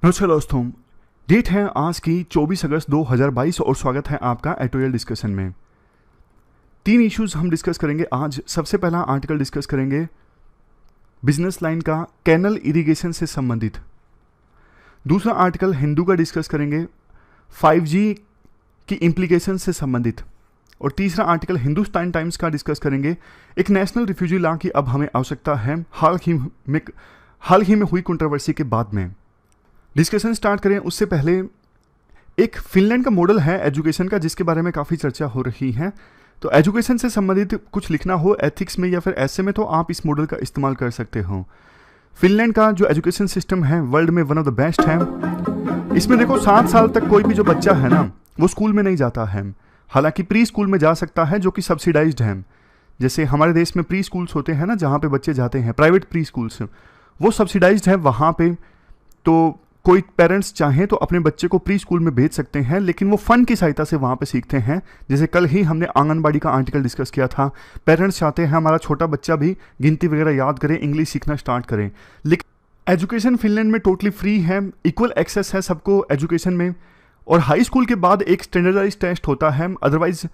नमस्कार दोस्तों। डेट है आज की 24 अगस्त 2022 और स्वागत है आपका एडिटोरियल डिस्कशन में। तीन इश्यूज हम डिस्कस करेंगे आज। सबसे पहला आर्टिकल डिस्कस करेंगे बिजनेस लाइन का कैनल इरिगेशन से संबंधित। दूसरा आर्टिकल हिंदू का डिस्कस करेंगे 5G की इम्प्लीकेशन से संबंधित। और तीसरा आर्टिकल हिंदुस्तान टाइम्स का डिस्कस करेंगे एक नेशनल रिफ्यूजी लॉ की अब हमें आवश्यकता है हाल ही में हुई कंट्रोवर्सी के बाद में। डिस्कशन स्टार्ट करें उससे पहले एक फिनलैंड का मॉडल है एजुकेशन का जिसके बारे में काफ़ी चर्चा हो रही है। तो एजुकेशन से संबंधित कुछ लिखना हो एथिक्स में या फिर ऐसे में तो आप इस मॉडल का इस्तेमाल कर सकते हो। फिनलैंड का जो एजुकेशन सिस्टम है वर्ल्ड में वन ऑफ द बेस्ट है। इसमें देखो 7 साल तक कोई भी जो बच्चा है ना वो स्कूल में नहीं जाता है। हालांकि प्री स्कूल में जा सकता है जो कि सब्सिडाइज्ड है। जैसे हमारे देश में प्री स्कूल्स होते हैं ना जहाँ पे बच्चे जाते हैं, प्राइवेट प्री स्कूल्स, वो सब्सिडाइज्ड है। वहाँ पे तो कोई पेरेंट्स चाहें तो अपने बच्चे को प्री स्कूल में भेज सकते हैं, लेकिन वो फन की सहायता से वहाँ पे सीखते हैं। जैसे कल ही हमने आंगनबाड़ी का आर्टिकल डिस्कस किया था। पेरेंट्स चाहते हैं हमारा छोटा बच्चा भी गिनती वगैरह याद करे, इंग्लिश सीखना स्टार्ट करें। लेकिन एजुकेशन फिनलैंड में टोटली फ्री है, इक्वल एक्सेस है सबको एजुकेशन में। और हाई स्कूल के बाद एक स्टैंडर्डाइज टेस्ट होता है। अदरवाइज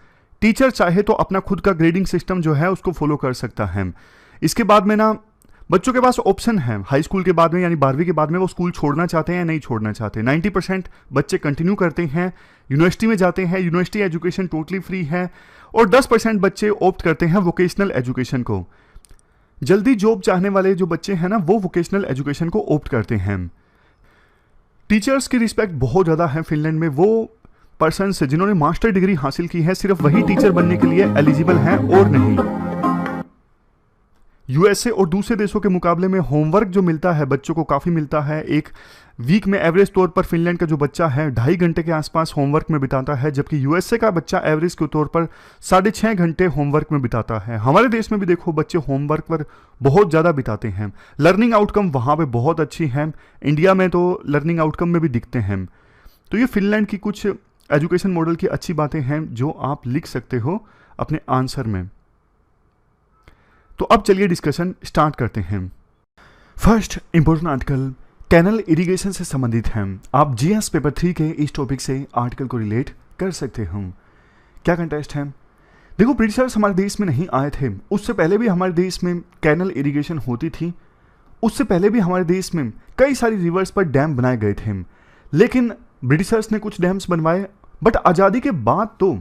टीचर चाहे तो अपना खुद का ग्रेडिंग सिस्टम जो है उसको फॉलो कर सकता है। इसके बाद में ना बच्चों के पास ऑप्शन है हाई स्कूल के बाद में, यानी 12वीं के बाद में वो स्कूल छोड़ना चाहते हैं या नहीं छोड़ना चाहते। 90% बच्चे कंटिन्यू करते हैं, यूनिवर्सिटी में जाते हैं, यूनिवर्सिटी एजुकेशन टोटली फ्री है। और 10% बच्चे ऑप्ट करते हैं वोकेशनल एजुकेशन को। जल्दी जॉब चाहने वाले जो बच्चे हैं ना वो वोकेशनल एजुकेशन को ऑप्ट करते हैं। टीचर्स की रिस्पेक्ट बहुत ज़्यादा है फिनलैंड में। वो पर्सन्स जिन्होंने मास्टर डिग्री हासिल की है सिर्फ वही टीचर बनने के लिए एलिजिबल हैं और नहीं। यूएसए और दूसरे देशों के मुकाबले में होमवर्क जो मिलता है बच्चों को काफ़ी मिलता है। एक वीक में एवरेज तौर पर फिनलैंड का जो बच्चा है 2.5 घंटे के आसपास होमवर्क में बिताता है, जबकि यूएसए का बच्चा एवरेज के तौर पर 6.5 घंटे होमवर्क में बिताता है। हमारे देश में भी देखो बच्चे होमवर्क पर बहुत ज़्यादा बिताते हैं। लर्निंग आउटकम वहाँ पर बहुत अच्छी है, इंडिया में तो लर्निंग आउटकम में भी दिखते हैं। तो ये फिनलैंड की कुछ एजुकेशन मॉडल की अच्छी बातें हैं जो आप लिख सकते हो अपने आंसर में। तो अब चलिए डिस्कशन स्टार्ट करते हैं। First important article canal irrigation से संबंधित है। आप जीएस पेपर 3 के इस टॉपिक से आर्टिकल को रिलेट कर सकते हो। क्या कंटेस्ट है? देखो ब्रिटिशर्स हमारे देश में नहीं आए थे, उससे पहले भी हमारे देश में कैनल इरिगेशन होती थी। उससे पहले भी हमारे देश में कई सारी रिवर्स पर डैम बनाए गए थे, लेकिन ब्रिटिशर्स ने कुछ डैम्स बनवाए। बट आज़ादी के बाद तो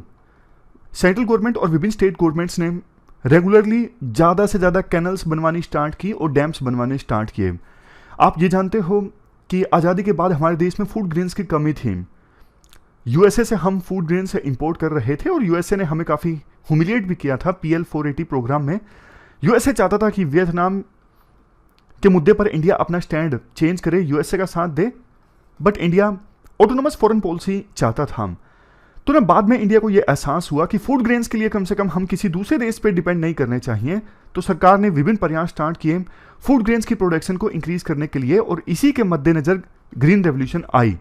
सेंट्रल गवर्नमेंट और विभिन्न स्टेट गवर्नमेंट्स ने रेगुलरली ज़्यादा से ज़्यादा कैनल्स बनवानी स्टार्ट की और डैम्स बनवाने स्टार्ट किए। आप ये जानते हो कि आज़ादी के बाद हमारे देश में फूड ग्रेन्स की कमी थी। यूएसए से हम फूड ग्रेन्स इंपोर्ट कर रहे थे और यूएसए ने हमें काफ़ी ह्यूमिलिएट भी किया था PL 480 प्रोग्राम में। यूएसए चाहता था कि वियतनाम के मुद्दे पर इंडिया अपना स्टैंड चेंज करे, यूएसए का साथ दे, but India autonomous foreign policy चाहता था। तो ना बाद में इंडिया को यह एहसास हुआ कि फूड ग्रेन्स के लिए कम से कम हम किसी दूसरे देश पर डिपेंड नहीं करने चाहिए। तो सरकार ने विभिन्न प्रयास स्टार्ट किए फूड ग्रेन्स की प्रोडक्शन को इंक्रीज करने के लिए, और इसी के मद्देनजर ग्रीन रेवोल्यूशन आई।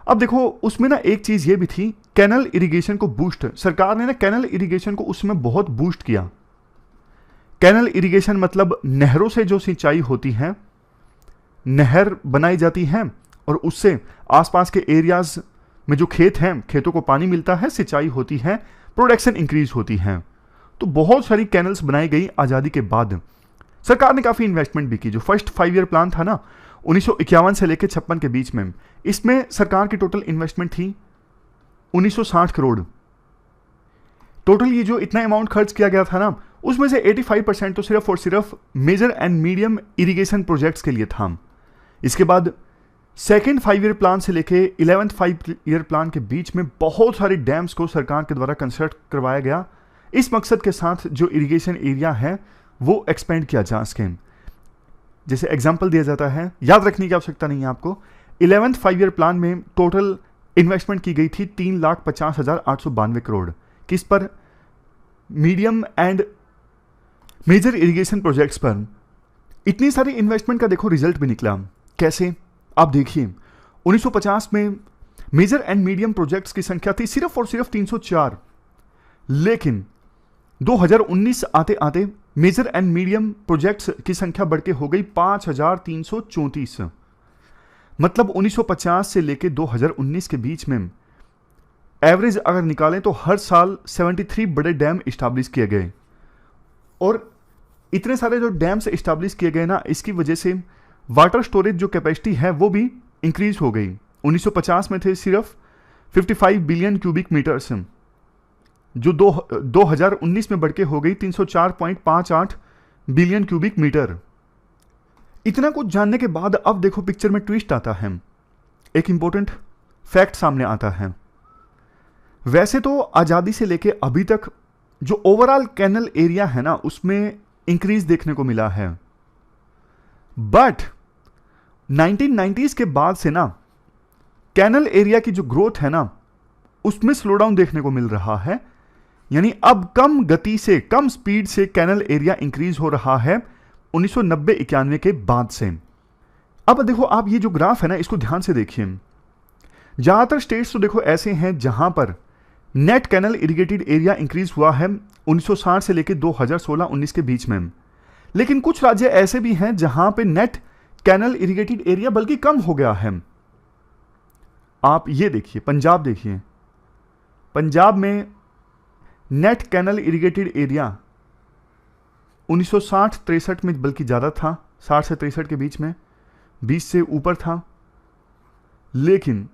अब देखो उसमें ना एक चीज़ ये भी थी, कैनल इरिगेशन को बूस्ट, सरकार ने ना कैनल इरिगेशन को उसमें बहुत बूस्ट किया। कैनल इरिगेशन मतलब नहरों से जो सिंचाई होती है, नहर बनाई जाती है और उससे आसपास के एरियाज में जो खेत हैं, खेतों को पानी मिलता है, सिंचाई होती है, प्रोडक्शन इंक्रीज होती है। तो बहुत सारी कैनल्स बनाई गई आज़ादी के बाद। सरकार ने काफ़ी इन्वेस्टमेंट भी की। जो फर्स्ट 5 ईयर प्लान था ना 1951 से लेकर 56 के बीच में, इसमें सरकार की टोटल इन्वेस्टमेंट थी 1960 करोड़। टोटल ये जो इतना अमाउंट खर्च किया गया था ना उसमें से 85% तो सिर्फ और सिर्फ major and medium irrigation projects के लिए था। इसके बाद सेकेंड 5 ईयर प्लान से लेके 11th 5 ईयर प्लान के बीच में बहुत सारे डैम्स को सरकार के द्वारा कंस्ट्रक्ट करवाया गया, इस मकसद के साथ जो इरिगेशन एरिया है वो एक्सपेंड किया जा सके। जैसे एग्जांपल दिया जाता है, याद रखने की आवश्यकता नहीं है आपको। 11th 5 ईयर प्लान में टोटल इन्वेस्टमेंट की गई थी 3,50,892 करोड़। किस पर? Medium and major irrigation projects पर। इतनी सारी इन्वेस्टमेंट का देखो रिजल्ट भी निकला। कैसे? आप देखिए 1950 में मेजर एंड मीडियम प्रोजेक्ट्स की संख्या थी सिर्फ और सिर्फ 304, लेकिन 2019 आते आते मेजर एंड मीडियम प्रोजेक्ट्स की संख्या बढ़ के हो गई 5,334। मतलब 1950 से लेके 2019 के बीच में एवरेज अगर निकालें तो हर साल 73 बड़े डैम इस्टेब्लिश किए गए। और इतने सारे जो डैम्स इस्टेब्लिश किए गए ना, इसकी वजह से वाटर स्टोरेज जो कैपेसिटी है वो भी इंक्रीज हो गई। 1950 में थे सिर्फ 55 बिलियन क्यूबिक मीटर्स, जो 2019 में बढ़ के हो गई 304.58 बिलियन क्यूबिक मीटर। इतना कुछ जानने के बाद अब देखो पिक्चर में ट्विस्ट आता है, एक इंपॉर्टेंट फैक्ट सामने आता है। वैसे तो आजादी से लेके अभी तक जो ओवरऑल कैनल एरिया है ना, उसमें इंक्रीज देखने को मिला है, बट 1990s के बाद से ना कैनल एरिया की जो ग्रोथ है ना, उसमें स्लो डाउन देखने को मिल रहा है। यानी अब कम गति से, कम स्पीड से कैनल एरिया इंक्रीज हो रहा है 1990-91 के बाद से। अब देखो आप ये जो ग्राफ है ना, इसको ध्यान से देखिए। ज्यादातर स्टेट्स तो देखो ऐसे हैं जहां पर net canal irrigated area increase हुआ है 1960 से लेकर 2016-19 के बीच में। लेकिन कुछ राज्य ऐसे भी हैं जहां पे नेट कैनल इरिगेटेड एरिया बल्कि कम हो गया है। आप ये देखिए, पंजाब देखिए, पंजाब में नेट कैनल इरिगेटेड एरिया 1960-63 में बल्कि ज़्यादा था, 60 से 63 के बीच में 20 से ऊपर था। लेकिन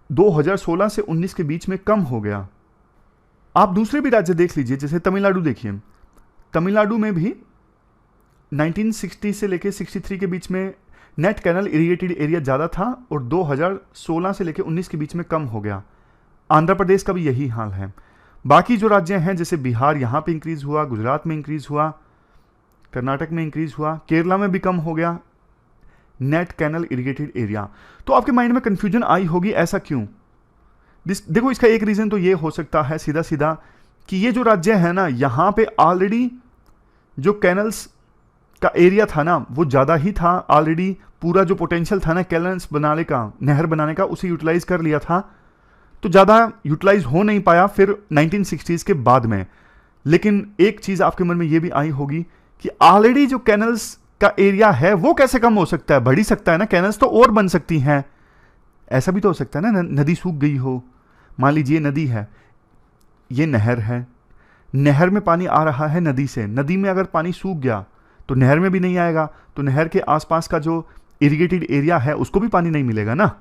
2016 से 19 के बीच में कम हो गया। आप दूसरे भी राज्य देख लीजिए, जैसे तमिलनाडु देखिए, तमिलनाडु में भी 1960 से लेकर 63 के बीच में नेट कैनल इरिगेटेड एरिया ज़्यादा था और 2016 से लेकर 19 के बीच में कम हो गया। आंध्र प्रदेश का भी यही हाल है। बाकी जो राज्य हैं जैसे बिहार, यहाँ पे इंक्रीज हुआ, गुजरात में इंक्रीज हुआ, कर्नाटक में इंक्रीज हुआ, केरला में भी कम हो गया नेट कैनल इरिगेटेड एरिया। तो आपके माइंड में कंफ्यूजन आई होगी, ऐसा क्यों? देखो इसका एक रीज़न तो ये हो सकता है सीधा सीधा कि ये जो राज्य है ना, यहाँ पे ऑलरेडी जो कैनल्स का एरिया था ना वो ज़्यादा ही था। ऑलरेडी पूरा जो पोटेंशियल था ना कैनल्स बनाने का, नहर बनाने का, उसे यूटिलाइज कर लिया था। तो ज़्यादा यूटिलाइज हो नहीं पाया फिर 1960s के बाद में। लेकिन एक चीज़ आपके मन में ये भी आई होगी कि ऑलरेडी जो कैनल्स का एरिया है वो कैसे कम हो सकता है? बढ़ ही सकता है ना, कैनल्स तो और बन सकती हैं। ऐसा भी तो हो सकता है ना, नदी सूख गई हो, मान लीजिए नदी है, ये नहर है, नहर में पानी आ रहा है नदी से, नदी में अगर पानी सूख गया तो नहर में भी नहीं आएगा, तो नहर के आसपास का जो इरिगेटेड एरिया है उसको भी पानी नहीं मिलेगा ना।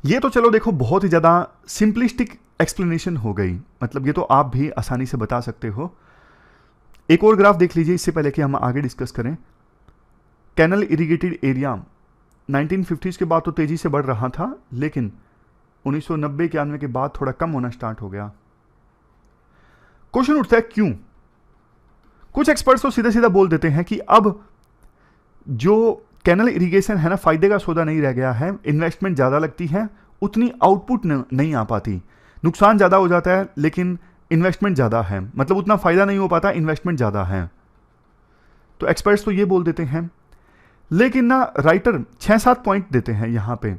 ये तो चलो देखो बहुत ही ज़्यादा सिंपलिस्टिक एक्सप्लेनेशन हो गई, मतलब ये तो आप भी आसानी से बता सकते हो। एक और ग्राफ देख लीजिए इससे पहले कि हम आगे डिस्कस करें। कैनल इरिगेटेड एरिया 1950s के बाद तो तेजी से बढ़ रहा था, लेकिन 1990-91 के बाद थोड़ा कम होना स्टार्ट हो गया। क्वेश्चन उठता है क्यों? कुछ एक्सपर्ट्स तो सीधा सीधा बोल देते हैं कि अब जो कैनल इरिगेशन है ना, फायदे का सौदा नहीं रह गया है, इन्वेस्टमेंट ज़्यादा लगती है, उतनी आउटपुट नहीं आ पाती, नुकसान ज़्यादा हो जाता है लेकिन इन्वेस्टमेंट ज़्यादा है, मतलब उतना फ़ायदा नहीं हो पाता, इन्वेस्टमेंट ज़्यादा है। तो एक्सपर्ट्स तो ये बोल देते हैं। लेकिन ना राइटर 6-7 पॉइंट देते हैं यहाँ पे।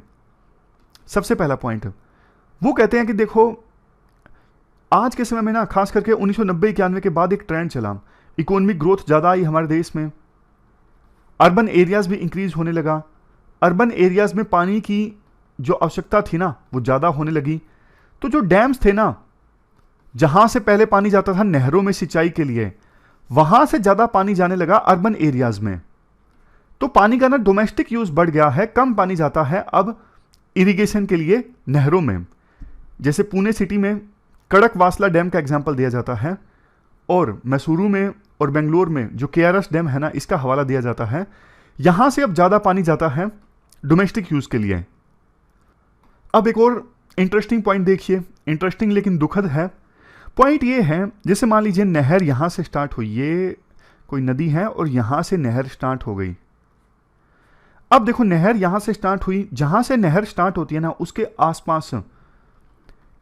सबसे पहला पॉइंट वो कहते हैं कि देखो आज के समय में ना, खास करके 1990-91 के बाद एक ट्रेंड चला, इकोनॉमिक ग्रोथ ज़्यादा आई हमारे देश में, अर्बन एरियाज़ भी इंक्रीज होने लगा, अर्बन एरियाज़ में पानी की जो आवश्यकता थी ना वो ज़्यादा होने लगी। तो जो डैम्स थे ना, जहाँ से पहले पानी जाता था नहरों में सिंचाई के लिए, वहाँ से ज़्यादा पानी जाने लगा अर्बन एरियाज़ में। तो पानी का ना डोमेस्टिक यूज़ बढ़ गया है, कम पानी जाता है अब इरिगेशन के लिए नहरों में। जैसे पुणे सिटी में कड़क वासला डैम का एग्जाम्पल दिया जाता है, और मैसूरू में और बेंगलोर में जो KRS डैम है ना, इसका हवाला दिया जाता है। यहाँ से अब ज़्यादा पानी जाता है डोमेस्टिक यूज़ के लिए। अब एक और इंटरेस्टिंग पॉइंट देखिए, इंटरेस्टिंग लेकिन दुखद है। पॉइंट ये है, जैसे मान लीजिए नहर यहाँ से स्टार्ट हुई, ये कोई नदी है और यहाँ से नहर स्टार्ट हो गई। अब देखो नहर यहाँ से स्टार्ट हुई, जहाँ से नहर स्टार्ट होती है ना उसके आसपास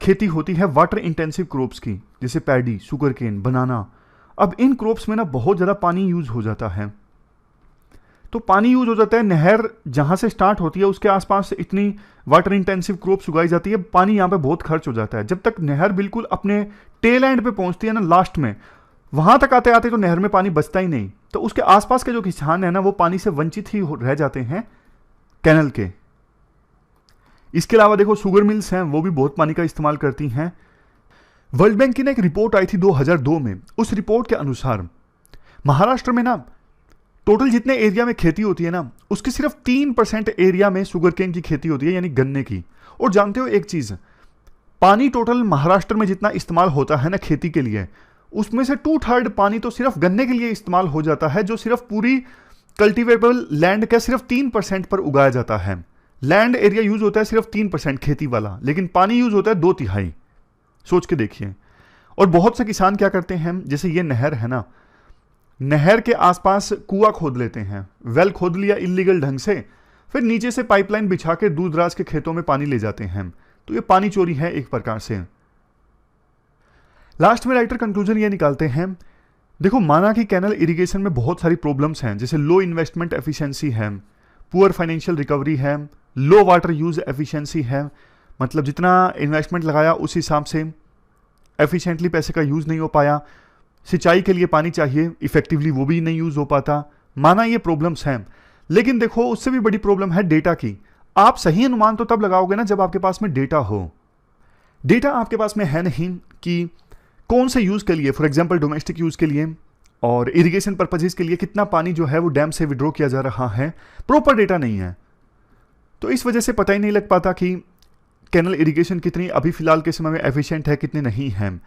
खेती होती है वाटर इंटेंसिव क्रॉप्स की, जैसे पैडी, शुगर केन, बनाना। अब इन क्रॉप्स में ना बहुत ज़्यादा पानी यूज हो जाता है। तो पानी यूज हो जाता है, नहर जहाँ से स्टार्ट होती है उसके आसपास इतनी वाटर इंटेंसिव क्रॉप्स उगाई जाती है, पानी यहाँ पे बहुत खर्च हो जाता है। जब तक नहर बिल्कुल अपने टेल एंड पे पहुँचती है ना, लास्ट में, वहाँ तक आते आते तो नहर में पानी बचता ही नहीं। तो उसके आसपास के जो किसान है ना वो पानी से वंचित ही रह जाते हैं, कैनल के। इसके अलावा देखो शुगर मिल्स हैं, वो भी बहुत पानी का इस्तेमाल करती हैं। वर्ल्ड बैंक की ना एक रिपोर्ट आई थी 2002 में, उस रिपोर्ट के अनुसार महाराष्ट्र में ना टोटल जितने एरिया में खेती होती है ना, उसके सिर्फ 3% एरिया में शुगर केन की खेती होती है, यानी गन्ने की। और जानते हो एक चीज, पानी टोटल महाराष्ट्र में जितना इस्तेमाल होता है ना खेती के लिए, उसमें से 2/3 पानी तो सिर्फ गन्ने के लिए इस्तेमाल हो जाता है, जो सिर्फ पूरी कल्टीवेबल लैंड का सिर्फ 3% पर उगाया जाता है। लैंड एरिया यूज होता है सिर्फ 3% खेती वाला, लेकिन पानी यूज होता है 2/3। सोच के देखिए। और बहुत से किसान क्या करते हैं, जैसे ये नहर है ना, नहर के आसपास कुआं खोद लेते हैं, वेल खोद लिया इलीगल ढंग से, फिर नीचे से पाइपलाइन बिछा के दूर दराज के खेतों में पानी ले जाते हैं। तो ये पानी चोरी है एक प्रकार से। लास्ट में राइटर कंक्लूजन ये निकालते हैं, देखो माना कि कैनल इरिगेशन में बहुत सारी प्रॉब्लम्स हैं, जैसे लो इन्वेस्टमेंट एफिशिएंसी है, पुअर फाइनेंशियल रिकवरी है, लो वाटर यूज एफिशिएंसी है, मतलब जितना इन्वेस्टमेंट लगाया उस हिसाब से एफिशिएंटली पैसे का यूज नहीं हो पाया, सिंचाई के लिए पानी चाहिए इफेक्टिवली वो भी नहीं यूज हो पाता। माना ये प्रॉब्लम्स हैं, लेकिन देखो उससे भी बड़ी प्रॉब्लम है डेटा की। आप सही अनुमान तो तब लगाओगे ना जब आपके पास में डेटा हो। डेटा आपके पास में है नहीं कि कौन से यूज के लिए, फॉर एग्जांपल डोमेस्टिक यूज के लिए और इरिगेशन पर्पजेस के लिए कितना पानी जो है वो डैम से विड्रॉ किया जा रहा है, प्रॉपर डेटा नहीं है। तो इस वजह से पता ही नहीं लग पाता कि कैनल इरिगेशन कितनी अभी फिलहाल के समय में एफिशिएंट है, कितनी नहीं है।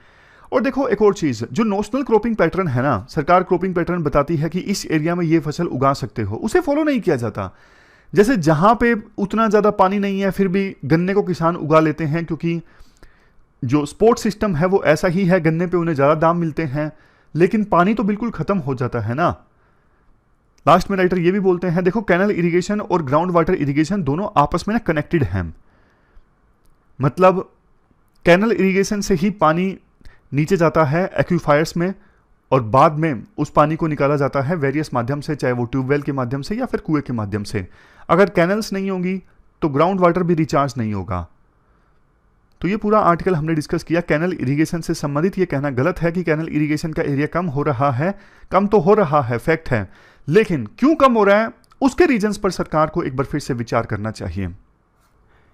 और देखो एक और चीज, जो नेशनल क्रॉपिंग पैटर्न है ना, सरकार क्रॉपिंग पैटर्न बताती है कि इस एरिया में ये फसल उगा सकते हो, उसे फॉलो नहीं किया जाता। जैसे जहां पे उतना ज्यादा पानी नहीं है फिर भी गन्ने को किसान उगा लेते हैं, क्योंकि जो स्पोर्ट सिस्टम है वो ऐसा ही है, गन्ने पे उन्हें ज्यादा दाम मिलते हैं, लेकिन पानी तो बिल्कुल खत्म हो जाता है ना। लास्ट में राइटर ये भी बोलते हैं, देखो कैनल इरिगेशन और ग्राउंड वाटर इरिगेशन दोनों आपस में ना कनेक्टेड हैं। मतलब कैनल इरिगेशन से ही पानी नीचे जाता है एक्विफायर्स में, और बाद में उस पानी को निकाला जाता है वेरियस माध्यम से, चाहे वो ट्यूबवेल के माध्यम से या फिर कुएं के माध्यम से। अगर कैनल्स नहीं होंगी तो ग्राउंड वाटर भी रिचार्ज नहीं होगा। तो ये पूरा आर्टिकल हमने डिस्कस किया कैनल इरिगेशन से संबंधित। ये कहना गलत है कि कैनल इरिगेशन का एरिया कम हो रहा है, कम तो हो रहा है, फैक्ट है, लेकिन क्यों कम हो रहा है उसके रीजंस पर सरकार को एक बार फिर से विचार करना चाहिए।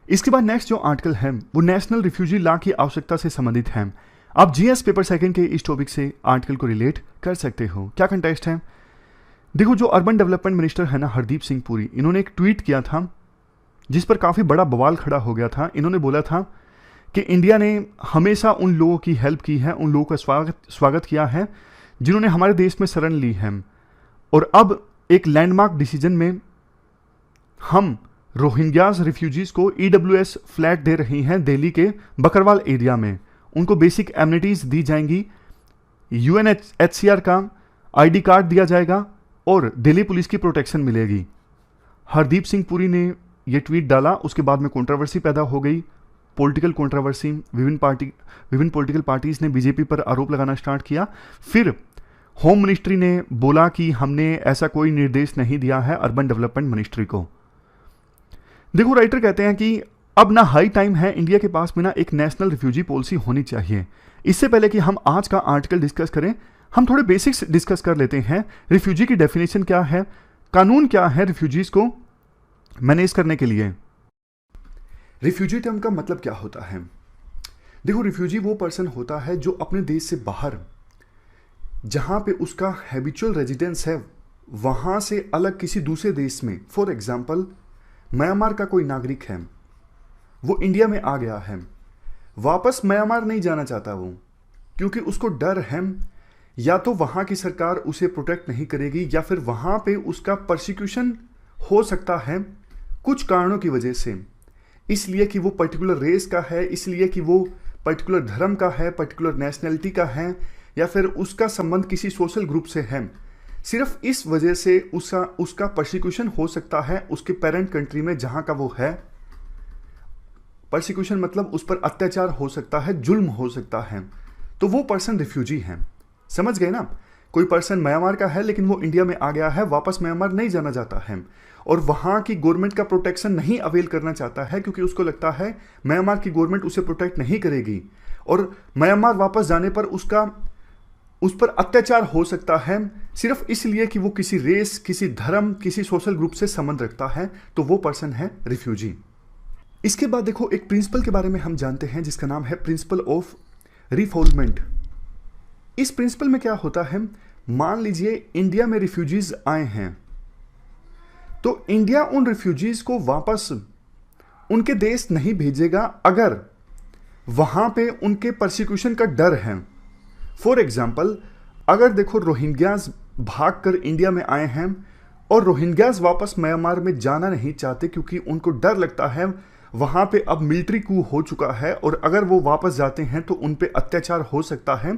इसके बाद नेक्स्ट जो आर्टिकल है वो नेशनल रिफ्यूजी लॉ की आवश्यकता से संबंधित है। आप जीएस पेपर सेकंड के इस टॉपिक से आर्टिकल को रिलेट कर सकते हो। क्या कंटेक्स्ट है, देखो जो अर्बन डेवलपमेंट मिनिस्टर है ना हरदीप सिंह पुरी, इन्होंने एक ट्वीट किया था जिस पर काफी बड़ा बवाल खड़ा हो गया था। इन्होंने बोला था कि इंडिया ने हमेशा उन लोगों की हेल्प की है, उन लोगों का स्वागत किया है जिन्होंने हमारे देश में शरण ली है, और अब एक लैंडमार्क डिसीजन में हम रोहिंग्याज रिफ्यूजीज को ईडब्ल्यूएस फ्लैट दे रही हैं दिल्ली के बकरवाल एरिया में। उनको बेसिक एमिनिटीज दी जाएंगी, यूएनएचसीआर का आईडी कार्ड दिया जाएगा और दिल्ली पुलिस की प्रोटेक्शन मिलेगी। हरदीप सिंह पुरी ने यह ट्वीट डाला, उसके बाद में कंट्रोवर्सी पैदा हो गई, पॉलिटिकल कंट्रोवर्सी। विभिन्न पॉलिटिकल पार्टीज ने बीजेपी पर आरोप लगाना स्टार्ट किया। फिर होम मिनिस्ट्री ने बोला कि हमने ऐसा कोई निर्देश नहीं दिया है अर्बन डेवलपमेंट मिनिस्ट्री को। देखो राइटर कहते हैं कि अब ना हाई टाइम है, इंडिया के पास में ना एक नेशनल रिफ्यूजी पॉलिसी होनी चाहिए। इससे पहले कि हम आज का आर्टिकल डिस्कस करें, हम थोड़े बेसिक्स डिस्कस कर लेते हैं। रिफ्यूजी की डेफिनेशन क्या है, कानून क्या है रिफ्यूजीज को मैनेज करने के लिए। रिफ्यूजी टर्म का मतलब क्या होता है, देखो रिफ्यूजी वो पर्सन होता है जो अपने देश से बाहर, जहां पे उसका हैबिचुअल रेजिडेंस है, वहां से अलग किसी दूसरे देश में, फॉर एग्जाम्पल म्यांमार का कोई नागरिक है, वो इंडिया में आ गया है, वापस म्यांमार नहीं जाना चाहता वो, क्योंकि उसको डर है या तो वहां की सरकार उसे प्रोटेक्ट नहीं करेगी या फिर वहां पे उसका परसिक्यूशन हो सकता है कुछ कारणों की वजह से, इसलिए कि वो पर्टिकुलर रेस का है, इसलिए कि वो पर्टिकुलर धर्म का है, पर्टिकुलर नेशनैलिटी का है, या फिर उसका संबंध किसी सोशल ग्रुप से है। सिर्फ इस वजह से उसका परसिक्यूशन हो सकता है उसके पेरेंट कंट्री में जहां का वो है। परसिक्यूशन मतलब उस पर अत्याचार हो सकता है, जुल्म हो सकता है, तो वो पर्सन रिफ्यूजी है। समझ गए ना, कोई पर्सन म्यांमार का है लेकिन वो इंडिया में आ गया है, वापस म्यांमार नहीं जाना चाहता है और वहां की गवर्नमेंट का प्रोटेक्शन नहीं अवेल करना चाहता है, क्योंकि उसको लगता है म्यांमार की गवर्नमेंट उसे प्रोटेक्ट नहीं करेगी और म्यांमार वापस जाने पर उस पर अत्याचार हो सकता है, सिर्फ इसलिए कि वो किसी रेस, किसी धर्म, किसी सोशल ग्रुप से संबंध रखता है, तो वो पर्सन है रिफ्यूजी। इसके बाद देखो एक प्रिंसिपल के बारे में हम जानते हैं जिसका नाम है प्रिंसिपल ऑफ रिफोल्वमेंट। इस प्रिंसिपल में क्या होता है, मान लीजिए इंडिया में रिफ्यूजीज आए हैं, तो इंडिया उन रिफ्यूजीज को वापस उनके देश नहीं भेजेगा अगर वहां पे उनके परसिक्यूशन का डर है। फॉर एग्जाम्पल, अगर देखो रोहिंग्याज भाग कर इंडिया में आए हैं और रोहिंग्याज वापस म्यांमार में जाना नहीं चाहते क्योंकि उनको डर लगता है वहां पे अब मिलिट्री कू हो चुका है और अगर वो वापस जाते हैं तो उन पे अत्याचार हो सकता है,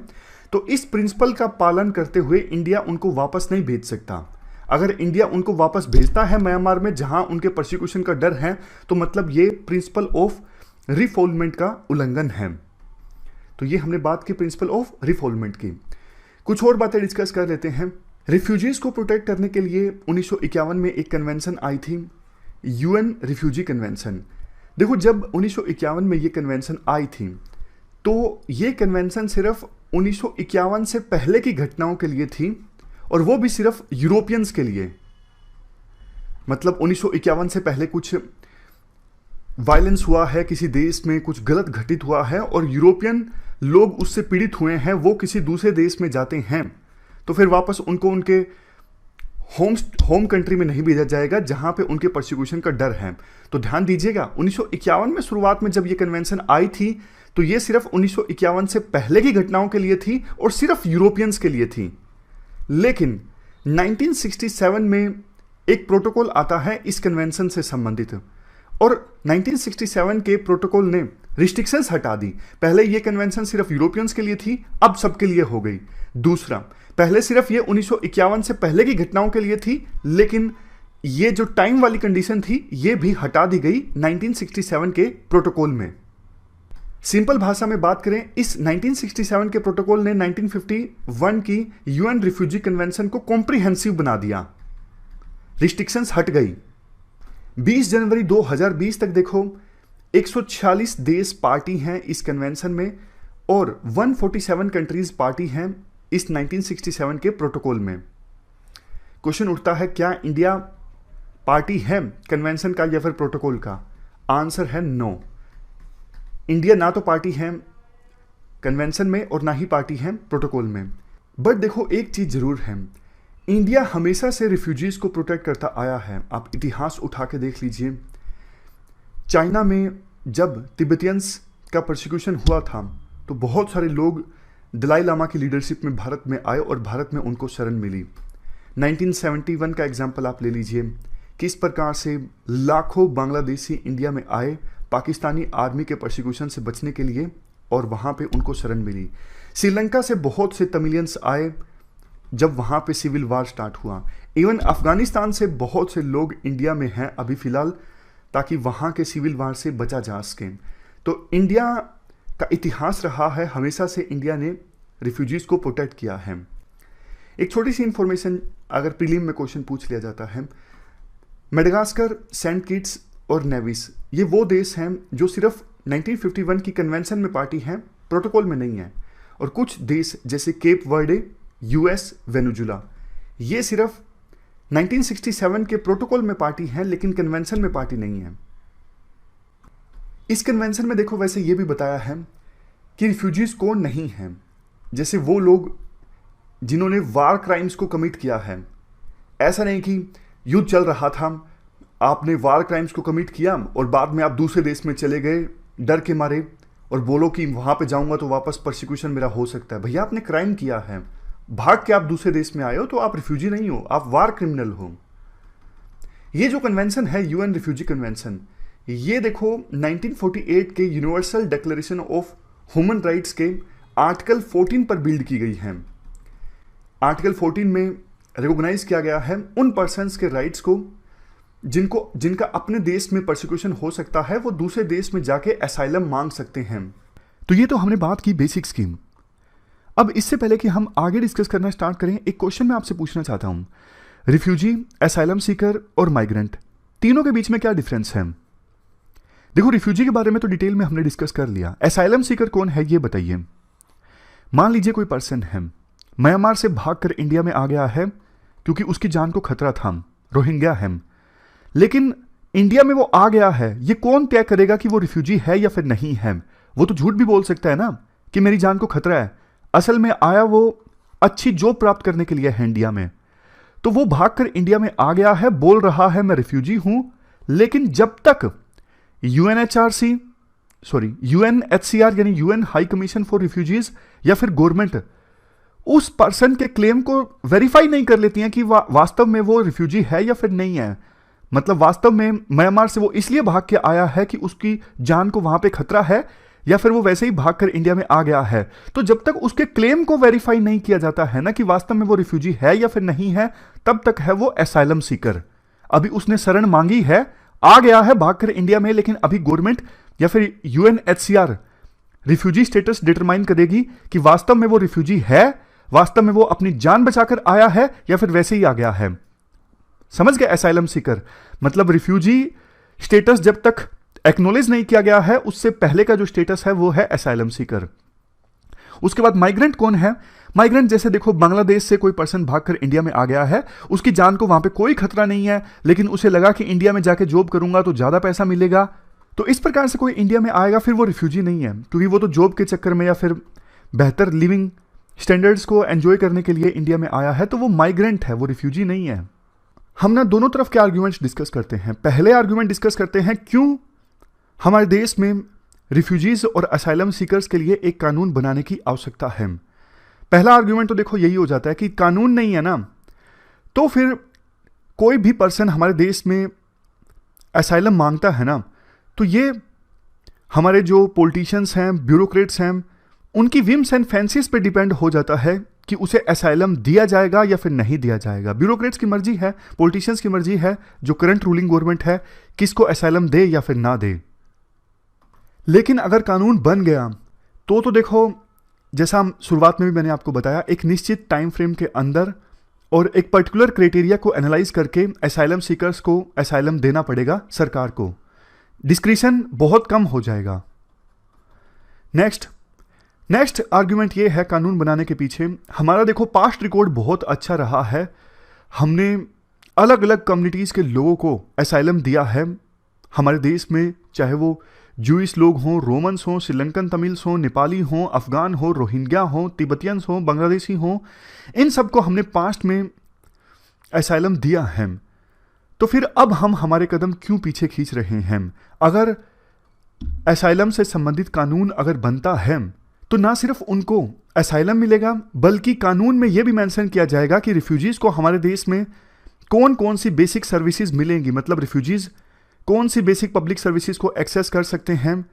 तो इस प्रिंसिपल का पालन करते हुए इंडिया उनको वापस नहीं भेज सकता। अगर इंडिया उनको वापस भेजता है म्यांमार में जहां उनके प्रोसिक्यूशन का डर है, तो मतलब ये प्रिंसिपल ऑफ रिफोल्वमेंट का उल्लंघन है। तो ये हमने बात की प्रिंसिपल ऑफ रिफोल्वमेंट की। कुछ और बातें डिस्कस कर लेते हैं। रिफ्यूजीज को प्रोटेक्ट करने के लिए 1951 में एक कन्वेंशन आई थी, यूएन रिफ्यूजी कन्वेंशन। देखो जब 1951 में ये कन्वेंशन आई थी तो ये कन्वेंशन सिर्फ 1951 से पहले की घटनाओं के लिए थी और वो भी सिर्फ यूरोपियंस के लिए। मतलब 1951 से पहले कुछ वायलेंस हुआ है किसी देश में, कुछ गलत घटित हुआ है और यूरोपियन लोग उससे पीड़ित हुए हैं, वो किसी दूसरे देश में जाते हैं तो फिर वापस उनको उनके होम कंट्री में नहीं भेजा जाएगा जहां पे उनके प्रोसिक्यूशन का डर है। तो ध्यान दीजिएगा 1951 में शुरुआत में जब ये कन्वेंशन आई थी तो ये सिर्फ 1951 से पहले की घटनाओं के लिए थी और सिर्फ यूरोपियंस के लिए थी। लेकिन 1967 में एक प्रोटोकॉल आता है इस कन्वेंशन से संबंधित और 1967 के प्रोटोकॉल ने रिस्ट्रिक्शंस हटा दी। पहले ये कन्वेंशन सिर्फ यूरोपियंस के लिए थी, अब सबके लिए हो गई। दूसरा, पहले सिर्फ ये 1951 से पहले की घटनाओं के लिए थी, लेकिन ये जो टाइम वाली कंडीशन थी ये भी हटा दी गई 1967 के प्रोटोकॉल में। सिंपल भाषा में बात करें, इस 1967 के प्रोटोकॉल ने 1951 की यूएन रिफ्यूजी कन्वेंशन को कॉम्प्रिहेंसिव बना दिया, रिस्ट्रिक्शंस हट गई। 20 जनवरी 2020 तक देखो 146 देश पार्टी हैं इस कन्वेंशन में और 147 कंट्रीज पार्टी हैं इस 1967 के प्रोटोकॉल में। क्वेश्चन उठता है, क्या इंडिया पार्टी है कन्वेंशन का या फिर प्रोटोकॉल का? आंसर है नो। इंडिया ना तो पार्टी है कन्वेंशन में और ना ही पार्टी है प्रोटोकॉल में। बट देखो एक चीज जरूर है, इंडिया हमेशा से रिफ्यूजीज को प्रोटेक्ट करता आया है। आप इतिहास उठा के देख लीजिए, चाइना में जब तिब्बतियंस का प्रोसिक्यूशन हुआ था तो बहुत सारे लोग दलाई लामा की लीडरशिप में भारत में आए और भारत में उनको शरण मिली। 1971 का एग्जाम्पल आप ले लीजिए, किस प्रकार से लाखों बांग्लादेशी इंडिया में आए पाकिस्तानी आर्मी के प्रोसिक्यूशन से बचने के लिए और वहाँ पे उनको शरण मिली। श्रीलंका से बहुत से तमिलियंस आए जब वहाँ पे सिविल वार स्टार्ट हुआ। इवन अफगानिस्तान से बहुत से लोग इंडिया में हैं अभी फ़िलहाल, ताकि वहाँ के सिविल वार से बचा जा सके। तो इंडिया का इतिहास रहा है, हमेशा से इंडिया ने रिफ्यूजीज़ को प्रोटेक्ट किया है। एक छोटी सी इंफॉर्मेशन अगर प्रीलिम में क्वेश्चन पूछ लिया जाता है, मेडागास्कर, सेंट किट्स और नेविस ये वो देश हैं जो सिर्फ 1951 की कन्वेंशन में पार्टी हैं, प्रोटोकॉल में नहीं है। और कुछ देश जैसे केप वर्डे, यूएस, वेनेजुला ये सिर्फ 1967 के प्रोटोकॉल में पार्टी हैं लेकिन कन्वेंशन में पार्टी नहीं है। इस कन्वेंशन में देखो वैसे ये भी बताया है कि रिफ्यूजीज कौन नहीं हैं, जैसे वो लोग जिन्होंने वार क्राइम्स को कमिट किया है। ऐसा नहीं कि युद्ध चल रहा था, आपने वार क्राइम्स को कमिट किया और बाद में आप दूसरे देश में चले गए डर के मारे और बोलो कि वहाँ पे जाऊँगा तो वापस परसिक्यूशन मेरा हो सकता है। भैया आपने क्राइम किया है, भाग के आप दूसरे देश में आए हो तो आप रिफ्यूजी नहीं हो, आप वार क्रिमिनल हो। ये जो कन्वेंशन है यूएन रिफ्यूजी कन्वेंशन, ये देखो 1948 के universal declaration of human rights के आर्टिकल 14 पर बिल्ड की गई है। आर्टिकल 14 में रिकॉग्नाइज किया गया है उन पर्सन्स के राइट्स को जिनका अपने देश में परसिक्यूशन हो सकता है, वो दूसरे देश में जाके असाइलम मांग सकते हैं। तो ये तो हमने बात की बेसिक स्कीम। अब इससे पहले कि हम आगे डिस्कस करना स्टार्ट करें, एक क्वेश्चन मैं आपसे पूछना चाहता हूं। रिफ्यूजी, असाइलम सीकर और माइग्रेंट तीनों के बीच में क्या डिफरेंस है? देखो रिफ्यूजी के बारे में तो डिटेल में हमने डिस्कस कर लिया। असाइलम सीकर कौन है ये बताइए। मान लीजिए कोई पर्सन है, म्यांमार से भागकर इंडिया में आ गया है क्योंकि उसकी जान को खतरा था, रोहिंग्या है। लेकिन इंडिया में वो आ गया है, ये कौन तय करेगा कि वो रिफ्यूजी है या फिर नहीं है? वो तो झूठ भी बोल सकता है ना कि मेरी जान को खतरा है, असल में आया वो अच्छी जॉब प्राप्त करने के लिए है इंडिया में। तो वो भागकर इंडिया में आ गया है, बोल रहा है मैं रिफ्यूजी हूं, लेकिन जब तक यूएनएचसीआर यानी UN high commission for refugees या फिर गवर्नमेंट उस पर्सन के क्लेम को वेरीफाई नहीं कर लेती हैं कि वास्तव में वो रिफ्यूजी है या फिर नहीं है, मतलब वास्तव में म्यांमार से वो इसलिए भाग के आया है कि उसकी जान को वहां पे खतरा है या फिर वो वैसे ही भागकर इंडिया में आ गया है, तो जब तक उसके क्लेम को वेरीफाई नहीं किया जाता है ना कि वास्तव में वो रिफ्यूजी है या फिर नहीं है, तब तक है वो असाइलम सीकर। अभी उसने शरण मांगी है, आ गया है भागकर इंडिया में, लेकिन अभी गवर्नमेंट या फिर यूएनएचसीआर रिफ्यूजी स्टेटस डिटरमाइन करेगी कि वास्तव में वो रिफ्यूजी है, वास्तव में वो अपनी जान बचाकर आया है या फिर वैसे ही आ गया है। समझ गए? असाइलम सीकर मतलब रिफ्यूजी स्टेटस जब तक एक्नॉलेज नहीं किया गया है, उससे पहले का जो स्टेटस है वो है असाइलम सीकर। उसके बाद माइग्रेंट कौन है? माइग्रेंट जैसे देखो, बांग्लादेश से कोई पर्सन भागकर इंडिया में आ गया है, उसकी जान को वहां पे कोई खतरा नहीं है, लेकिन उसे लगा कि इंडिया में जाके जॉब करूंगा तो ज्यादा पैसा मिलेगा, तो इस प्रकार से कोई इंडिया में आएगा, फिर वो रिफ्यूजी नहीं है, क्योंकि वो तो जॉब के चक्कर में या फिर बेहतर लिविंग स्टैंडर्ड्स को एंजॉय करने के लिए इंडिया में आया है, तो वो माइग्रेंट है, वो रिफ्यूजी नहीं है। हम ना दोनों तरफ के आर्ग्यूमेंट्स डिस्कस करते हैं। पहले आर्ग्यूमेंट डिस्कस करते हैं क्यों हमारे देश में रिफ्यूजीज और असाइलम सीकर्स के लिए एक कानून बनाने की आवश्यकता है। पहला आर्ग्यूमेंट तो देखो यही हो जाता है कि कानून नहीं है ना, तो फिर कोई भी पर्सन हमारे देश में असाइलम मांगता है ना, तो ये हमारे जो पॉलिटिशियंस हैं, ब्यूरोक्रेट्स हैं, उनकी विम्स एंड फैंसीज पे डिपेंड हो जाता है कि उसे असाइलम दिया जाएगा या फिर नहीं दिया जाएगा। ब्यूरोक्रेट्स की मर्जी है, पॉलिटिशियंस की मर्जी है, जो करंट रूलिंग गवर्नमेंट है, किसको असाइलम दे या फिर ना दे। लेकिन अगर कानून बन गया तो देखो, जैसा शुरुआत में भी मैंने आपको बताया, एक निश्चित टाइम फ्रेम के अंदर और एक पर्टिकुलर क्राइटेरिया को एनालाइज करके असाइलम सीकर्स को असाइलम देना पड़ेगा सरकार को। डिस्क्रिशन बहुत कम हो जाएगा। नेक्स्ट आर्ग्यूमेंट ये है कानून बनाने के पीछे, हमारा देखो पास्ट रिकॉर्ड बहुत अच्छा रहा है, हमने अलग अलग कम्युनिटीज़ के लोगों को असाइलम दिया है हमारे देश में, चाहे वो जूइश लोग हों, रोमन्स हों, श्रीलंकन तमिल्स हों, नेपाली हों, अफगान हों, रोहिंग्या हों, तिब्बतियंस हों, बांग्लादेशी हों, इन सबको हमने पास्ट में असाइलम दिया है। तो फिर अब हम हमारे कदम क्यों पीछे खींच रहे हैं? अगर असाइलम से संबंधित कानून अगर बनता है तो ना सिर्फ उनको असाइलम मिलेगा, बल्कि कानून में यह भी मेंशन किया जाएगा कि रिफ्यूजीज को हमारे देश में कौन कौन सी बेसिक सर्विसेज मिलेंगी, मतलब रिफ्यूजीज कौन सी बेसिक पब्लिक सर्विसेज को एक्सेस कर सकते हैं,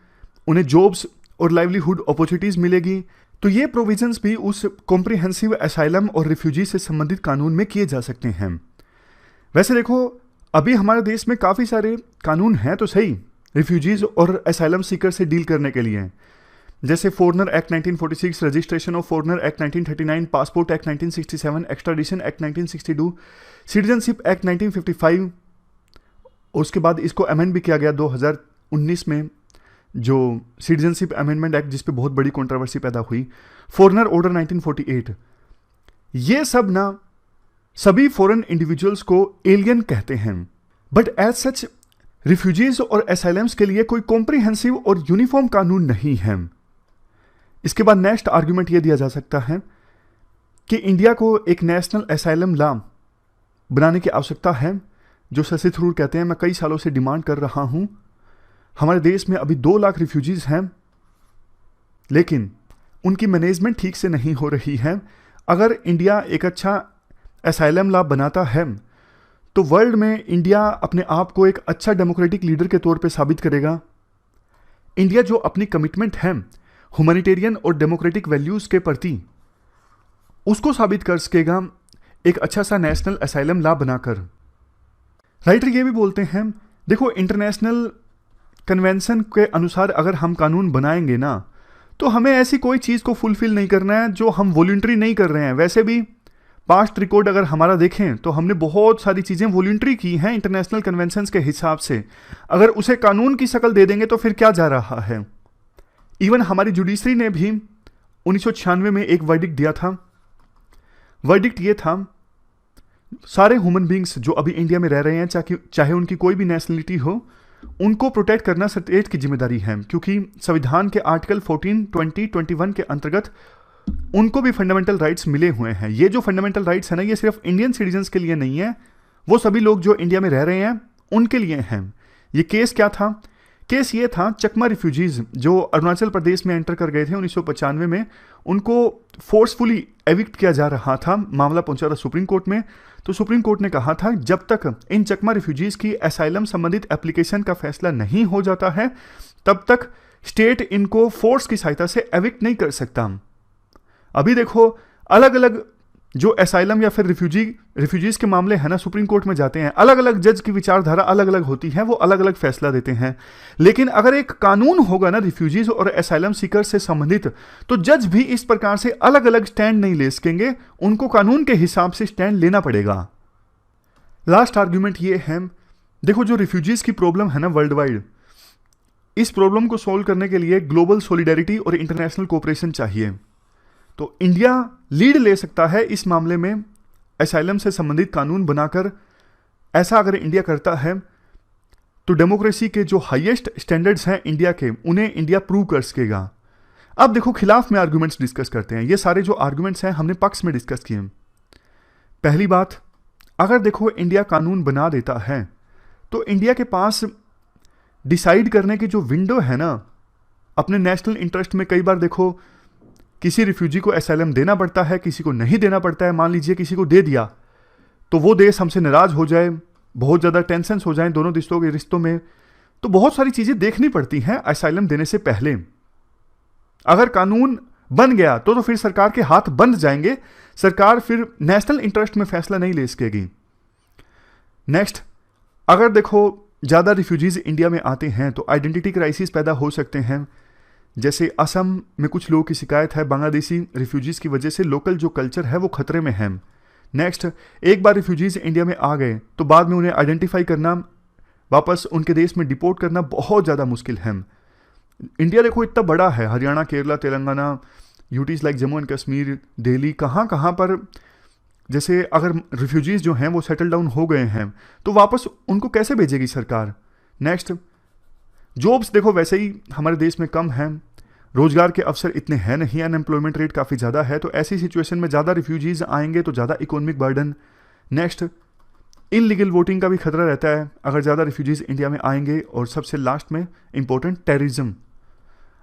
उन्हें जॉब्स और लाइवलीहुड अपॉर्चुनिटीज मिलेगी। तो ये प्रोविजंस भी उस कॉम्प्रिहेंसिव असाइलम और रिफ्यूजी से संबंधित कानून में किए जा सकते हैं। वैसे देखो, अभी हमारे देश में काफ़ी सारे कानून हैं तो सही रिफ्यूजीज और असाइलम सीकर से डील करने के लिए, जैसे foreigner act 1946, registration of foreigner act 1939, passport act 1967, extradition act 1962, citizenship act 1955, और उसके बाद इसको अमेंड भी किया गया 2019 में, जो सिटीजनशिप अमेंडमेंट एक्ट, जिस पे बहुत बड़ी कंट्रोवर्सी पैदा हुई, फॉरेनर ऑर्डर 1948। ये सब ना सभी फॉरेन इंडिविजुअल्स को एलियन कहते हैं, बट एज सच रिफ्यूजीज और असाइलम्स के लिए कोई कॉम्प्रिहेंसिव और यूनिफॉर्म कानून नहीं है। इसके बाद नेक्स्ट आर्ग्यूमेंट यह दिया जा सकता है कि इंडिया को एक नेशनल असाइलम लॉ बनाने की आवश्यकता है, जो शशि थरूर कहते हैं मैं कई सालों से डिमांड कर रहा हूं। हमारे देश में अभी 2 लाख रिफ्यूजीज हैं, लेकिन उनकी मैनेजमेंट ठीक से नहीं हो रही है। अगर इंडिया एक अच्छा असाइलम लॉ बनाता है तो वर्ल्ड में इंडिया अपने आप को एक अच्छा डेमोक्रेटिक लीडर के तौर पे साबित करेगा। इंडिया जो अपनी कमिटमेंट है ह्यूमैनिटेरियन और डेमोक्रेटिक वैल्यूज़ के प्रति, उसको साबित कर सकेगा एक अच्छा सा नेशनल असाइलम लॉ बनाकर। राइटर ये भी बोलते हैं, देखो इंटरनेशनल कन्वेंशन के अनुसार अगर हम कानून बनाएंगे ना, तो हमें ऐसी कोई चीज़ को फुलफिल नहीं करना है जो हम वॉलंटरी नहीं कर रहे हैं। वैसे भी पास्ट रिकॉर्ड अगर हमारा देखें तो हमने बहुत सारी चीज़ें वॉलंटरी की हैं इंटरनेशनल कन्वेंशंस के हिसाब से। अगर उसे कानून की शक्ल दे देंगे तो फिर क्या जा रहा है। इवन हमारी जुडिशरी ने भी 1996 में एक वर्डिक्ट दिया था वर्डिक्ट ये था, सारे ह्यूमन बींग्स जो अभी इंडिया में रह रहे हैं, चाहे उनकी कोई भी नेशनलिटी हो, उनको प्रोटेक्ट करना स्टेट की जिम्मेदारी है, क्योंकि संविधान के आर्टिकल 14, 20, 21 के अंतर्गत उनको भी फंडामेंटल राइट्स मिले हुए हैं। ये जो फंडामेंटल राइट्स है ना, ये सिर्फ इंडियन सिटीजन्स के लिए नहीं है, वो सभी लोग जो इंडिया में रह रहे हैं उनके लिए हैं। ये केस क्या था? केस ये था, चकमा रिफ्यूजीज जो अरुणाचल प्रदेश में एंटर कर गए थे 1995 में, उनको फोर्सफुली एविक्ट किया जा रहा था। मामला पहुंचा था सुप्रीम कोर्ट में। तो सुप्रीम कोर्ट ने कहा था, जब तक इन चकमा रिफ्यूजीज की असाइलम संबंधित एप्लीकेशन का फैसला नहीं हो जाता है, तब तक स्टेट इनको फोर्स की सहायता से एविक्ट नहीं कर सकता। अभी देखो, अलग अलग जो असाइलम या फिर रिफ्यूजीज के मामले हैं ना, सुप्रीम कोर्ट में जाते हैं, अलग अलग जज की विचारधारा अलग अलग होती है, वो अलग अलग फैसला देते हैं। लेकिन अगर एक कानून होगा ना रिफ्यूजीज और असाइलम सीकर से संबंधित, तो जज भी इस प्रकार से अलग अलग स्टैंड नहीं ले सकेंगे, उनको कानून के हिसाब से स्टैंड लेना पड़ेगा। लास्ट आर्ग्यूमेंट ये है, देखो जो रिफ्यूजीज की प्रॉब्लम है ना वर्ल्ड वाइड, इस प्रॉब्लम को सॉल्व करने के लिए ग्लोबल सॉलिडेरिटी और इंटरनेशनल कोऑपरेशन चाहिए। तो इंडिया लीड ले सकता है इस मामले में, असाइलम से संबंधित कानून बनाकर। ऐसा अगर इंडिया करता है तो डेमोक्रेसी के जो हाईएस्ट स्टैंडर्ड्स हैं इंडिया के, उन्हें इंडिया प्रूव कर सकेगा। अब देखो, खिलाफ में आर्गुमेंट्स डिस्कस करते हैं। ये सारे जो आर्गुमेंट्स हैं हमने पक्ष में डिस्कस किए। पहली बात, अगर देखो इंडिया कानून बना देता है तो इंडिया के पास डिसाइड करने की जो विंडो है ना, अपने नेशनल इंटरेस्ट में, कई बार देखो किसी रिफ्यूजी को असाइलम देना पड़ता है, किसी को नहीं देना पड़ता है। मान लीजिए किसी को दे दिया तो वो देश हमसे नाराज हो जाए, बहुत ज़्यादा टेंशन्स हो जाएं दोनों देशों के रिश्तों में, तो बहुत सारी चीज़ें देखनी पड़ती हैं असाइलम देने से पहले। अगर कानून बन गया तो फिर सरकार के हाथ बंद जाएंगे, सरकार फिर नेशनल इंटरेस्ट में फैसला नहीं ले सकेगी। नेक्स्ट, अगर देखो ज़्यादा रिफ्यूजीज इंडिया में आते हैं तो आइडेंटिटी क्राइसिस पैदा हो सकते हैं। जैसे असम में कुछ लोगों की शिकायत है, बांग्लादेशी रिफ्यूजीज की वजह से लोकल जो कल्चर है वो खतरे में है। नेक्स्ट, एक बार रिफ्यूजीज इंडिया में आ गए तो बाद में उन्हें आइडेंटिफाई करना, वापस उनके देश में डिपोर्ट करना बहुत ज़्यादा मुश्किल है। इंडिया देखो इतना बड़ा है, Haryana, Kerala, Telangana, UTs like Jammu and Kashmir, Delhi, कहाँ कहाँ पर जैसे अगर रिफ्यूजीज जो हैं वो सेटल डाउन हो गए हैं तो वापस उनको कैसे भेजेगी सरकार। नेक्स्ट, जॉब्स देखो वैसे ही हमारे देश में कम हैं, रोजगार के अवसर इतने हैं नहीं, अनएम्प्लॉयमेंट रेट काफ़ी ज़्यादा है, तो ऐसी सिचुएशन में ज़्यादा रिफ्यूजीज आएंगे तो ज़्यादा economic burden. Next, illegal voting का भी खतरा रहता है अगर ज़्यादा रिफ्यूजीज इंडिया में आएंगे। और सबसे लास्ट में इंपॉर्टेंट, टेररिज्म।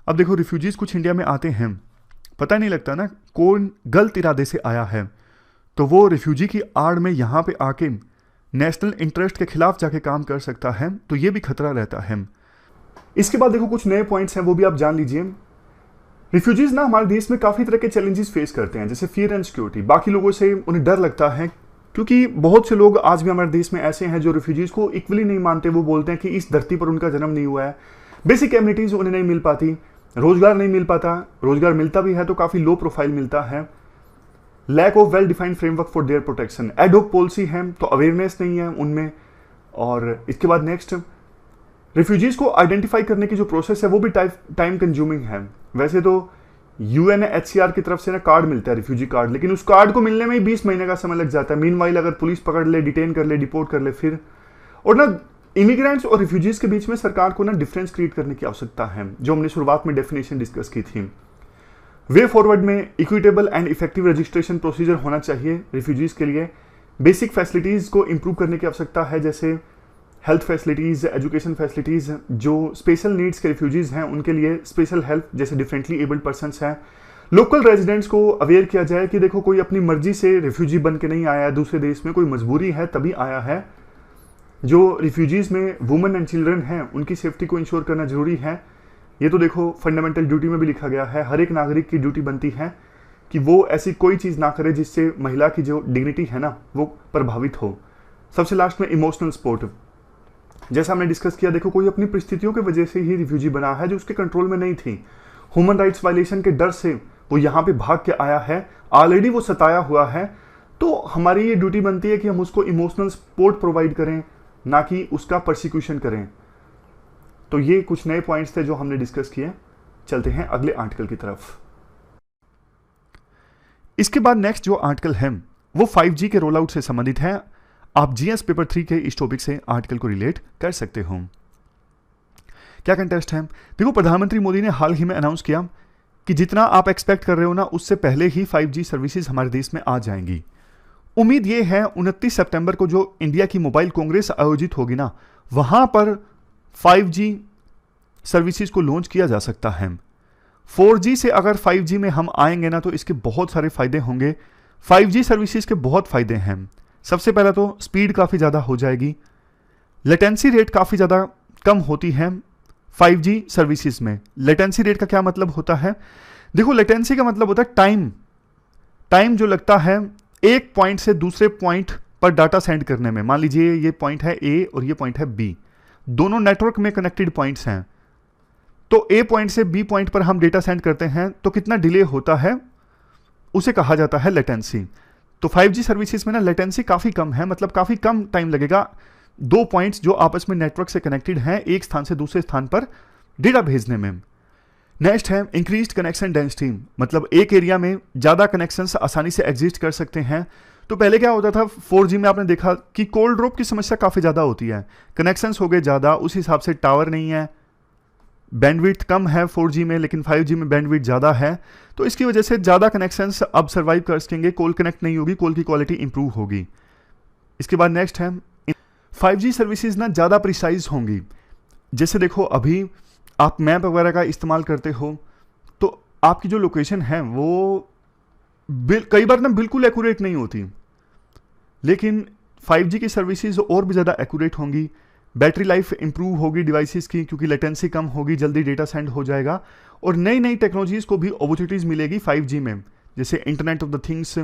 अब देखो रिफ्यूजीज कुछ इंडिया में आते हैं, पता नहीं लगता ना कौन गलत इरादे से आया है, तो वो रिफ्यूजी की आड़ में यहाँ पे आके नेशनल इंटरेस्ट के खिलाफ जाके काम कर सकता है, तो ये भी खतरा रहता है। इसके बाद देखो कुछ नए पॉइंट्स हैं, वो भी आप जान लीजिए। रिफ्यूजीज ना हमारे देश में काफ़ी तरह के चैलेंजेस फेस करते हैं, जैसे फियर एंड सिक्योरिटी। बाकी लोगों से उन्हें डर लगता है, क्योंकि बहुत से लोग आज भी हमारे देश में ऐसे हैं जो रिफ्यूजीज को इक्वली नहीं मानते। वो बोलते हैं कि इस धरती पर उनका जन्म नहीं हुआ है, बेसिक एमिनिटीज उन्हें नहीं मिल पाती, रोजगार नहीं मिल पाता, रोजगार मिलता भी है तो काफ़ी लो प्रोफाइल मिलता है, lack of well defined framework for their protection, ad hoc policy है तो अवेयरनेस नहीं है उनमें। और इसके बाद नेक्स्ट, रिफ्यूजीज को आइडेंटिफाई करने की जो प्रोसेस है वो भी टाइम कंज्यूमिंग है। वैसे तो यूएनएचसीआर की तरफ से ना कार्ड मिलता है, रिफ्यूजी कार्ड, लेकिन उस कार्ड को मिलने में ही 20 महीने का समय लग जाता है। मीनवाइल अगर पुलिस पकड़ ले, डिटेन कर ले, डिपोर्ट कर ले फिर। और ना इमिग्रेंट्स और रिफ्यूजीज के बीच में सरकार को ना डिफरेंस क्रिएट करने की आवश्यकता है, जो हमने शुरुआत में डेफिनेशन डिस्कस की थी। वे फॉरवर्ड में equitable and effective registration procedure होना चाहिए रिफ्यूजीज के लिए। बेसिक फैसिलिटीज़ को इम्प्रूव करने की आवश्यकता है, जैसे हेल्थ फैसिलिटीज़, एजुकेशन फैसिलिटीज़। जो स्पेशल नीड्स के रिफ्यूजीज हैं उनके लिए स्पेशल हेल्प, जैसे डिफरेंटली एबल्ड पर्सनस हैं। लोकल रेजिडेंट्स को अवेयर किया जाए कि देखो कोई अपनी मर्जी से रिफ्यूजी बन के नहीं आया है दूसरे देश में, कोई मजबूरी है तभी आया है। जो रिफ्यूजीज में वुमेन एंड चिल्ड्रन हैं उनकी सेफ्टी को इंश्योर करना जरूरी है। ये तो देखो फंडामेंटल ड्यूटी में भी लिखा गया है, हर एक नागरिक की ड्यूटी बनती है कि वो ऐसी कोई चीज़ ना करे जिससे महिला की जो डिग्निटी है ना वो प्रभावित हो। सबसे लास्ट में इमोशनल सपोर्ट, जैसा हमने डिस्कस किया, देखो कोई अपनी परिस्थितियों की वजह से ही रिफ्यूजी बना है जो उसके कंट्रोल में नहीं थी, ह्यूमन राइट्स वायलेशन के डर से वो यहाँ पे भाग के आया है, ऑलरेडी वो सताया हुआ है, तो हमारी ये ड्यूटी बनती है कि हम उसको इमोशनल सपोर्ट प्रोवाइड करें, ना कि उसका परसिक्यूशन करें। तो ये कुछ नए पॉइंट्स थे जो हमने डिस्कस किए। चलते हैं अगले आर्टिकल की तरफ। इसके बाद नेक्स्ट जो आर्टिकल है वो 5G के रोल आउट से संबंधित है। आप जीएस पेपर 3 के इस टॉपिक से आर्टिकल को रिलेट कर सकते हो। क्या कंटेस्ट है? देखो, प्रधानमंत्री मोदी ने हाल ही में अनाउंस किया कि जितना आप एक्सपेक्ट कर रहे हो ना, उससे पहले ही 5G सर्विसेज हमारे देश में आ जाएंगी। उम्मीद ये है 29 सितंबर को जो इंडिया की मोबाइल कांग्रेस आयोजित होगी ना, वहां पर 5G सर्विसेज को लॉन्च किया जा सकता है। 4G से अगर 5G में हम आएंगे ना, तो इसके बहुत सारे फायदे होंगे। 5G सर्विसेज के बहुत फायदे हैं। सबसे पहला तो स्पीड काफ़ी ज़्यादा हो जाएगी, लेटेंसी रेट काफ़ी ज़्यादा कम होती है 5G सर्विसेज में। लेटेंसी रेट का क्या मतलब होता है? देखो, लेटेंसी का मतलब होता है टाइम जो लगता है एक पॉइंट से दूसरे पॉइंट पर डाटा सेंड करने में। मान लीजिए ये पॉइंट है ए और ये पॉइंट है बी, दोनों नेटवर्क में कनेक्टेड पॉइंट्स हैं। तो ए पॉइंट से बी पॉइंट पर हम डेटा सेंड करते हैं तो कितना डिले होता है, उसे कहा जाता है लेटेंसी। तो 5G सर्विसेज में ना लेटेंसी काफ़ी कम है, मतलब काफ़ी कम टाइम लगेगा दो पॉइंट्स जो आपस में नेटवर्क से कनेक्टेड हैं एक स्थान से दूसरे स्थान पर डेटा भेजने में। नेक्स्ट है इंक्रीज्ड कनेक्शन डेंसिटी, मतलब एक एरिया में ज़्यादा कनेक्शंस आसानी से एग्जिस्ट कर सकते हैं। तो पहले क्या होता था 4G में, आपने देखा कि कोल्ड ड्रॉप की समस्या काफ़ी ज़्यादा होती है। कनेक्शंस हो गए ज़्यादा, उस हिसाब से टावर नहीं है, बैंडविड्थ कम है 4G में, लेकिन 5G में बैंडविड्थ ज़्यादा है। तो इसकी वजह से ज़्यादा कनेक्शंस अब सर्वाइव कर सकेंगे, कॉल कनेक्ट नहीं होगी, कॉल की क्वालिटी इंप्रूव होगी। इसके बाद नेक्स्ट है 5G सर्विसेज ना ज़्यादा प्रिसाइज होंगी। जैसे देखो, अभी आप मैप वगैरह का इस्तेमाल करते हो तो आपकी जो लोकेशन है वो कई बार ना बिल्कुल एक्यूरेट नहीं होती, लेकिन 5G की सर्विसेज और भी ज़्यादा एक्यूरेट होंगी। बैटरी लाइफ इंप्रूव होगी डिवाइसेस की, क्योंकि लेटेंसी कम होगी, जल्दी डेटा सेंड हो जाएगा। और नई नई टेक्नोलॉजीज़ को भी अपॉर्चुनिटीज़ मिलेगी 5G में, जैसे इंटरनेट ऑफ द थिंग्स,